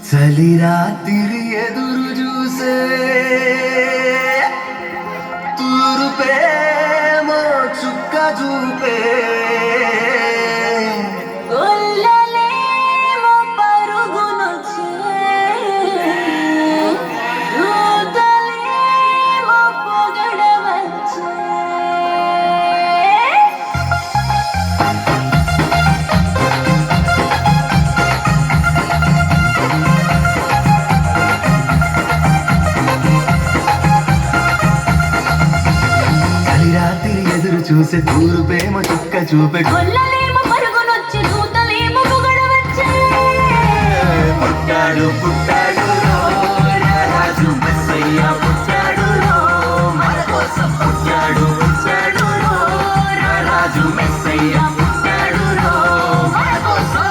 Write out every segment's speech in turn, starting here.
చలి రాత్రి ఎదురు చూసే తూరుపేమో చుక్క చూపే చూసే తూరు ప్రేమ చుక్క చూపే పుట్టాడు పుట్టాడు రాజు మెస్సయ్య పుట్టాడు మన కోసం పుట్టాడు పుట్టాడు రాజు మెస్సయ్య పుట్టాడు మన కోసం.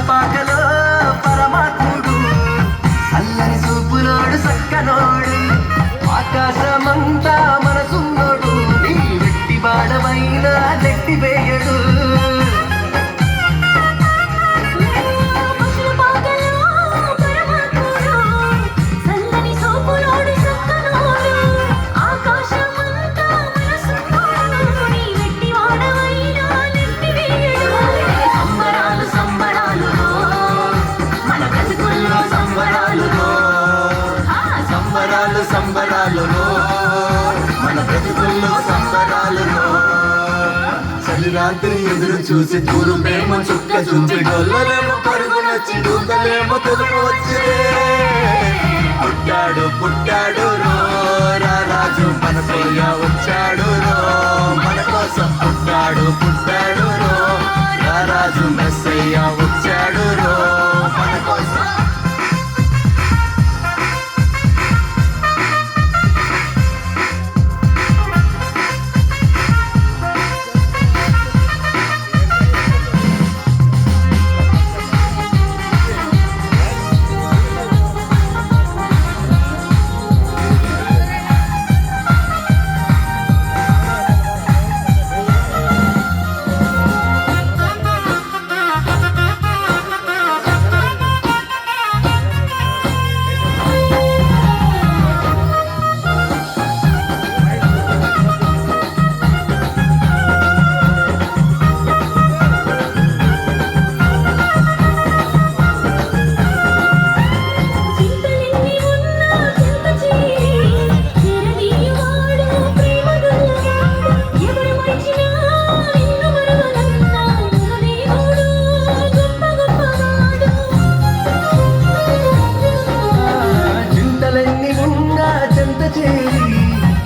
పాకలో పరమాత్ముడు అల్లని చూపులోడు సక్కనోడు ఆకాశమంతా మనసున్నోడు నీ వెట్టి బాడమైనా నెట్టి వేయడు. సంబరాలులో మన బ్రతుకుల్లో సంబరాలులో చలి రాత్రి ఎదురు చూసి తూరు ప్రేమ చుక్క చూసి గొల్లలేమో పరుగునొచ్చి దూతలేమో తెలుగు వచ్చి పుట్టాడు పుట్టాడు రాజు మనసయ్య వచ్చాడు మన కోసం పుట్టాడు పుట్టాడు రాజు మెస్సయ్య వచ్చాడు మన కోసం.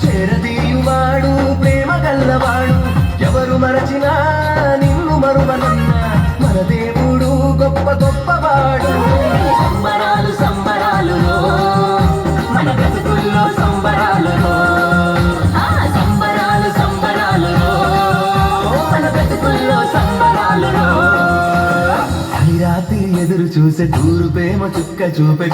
చేరదీయువాడు ప్రేమ గల్లవాడు ఎవరు మరచినా నిన్ను మరువనన్న మన దేవుడు గొప్ప గొప్పవాడు. సంబరాలు సంబరాలులో మన బ్రతుకుల్లో సంబరాలులో సంబరాలు సంబరాలులో మన బ్రతుకుల్లో సంబరాలులో చలి రాత్రి ఎదురు చూసే తూరు ప్రేమ చుక్క చూపే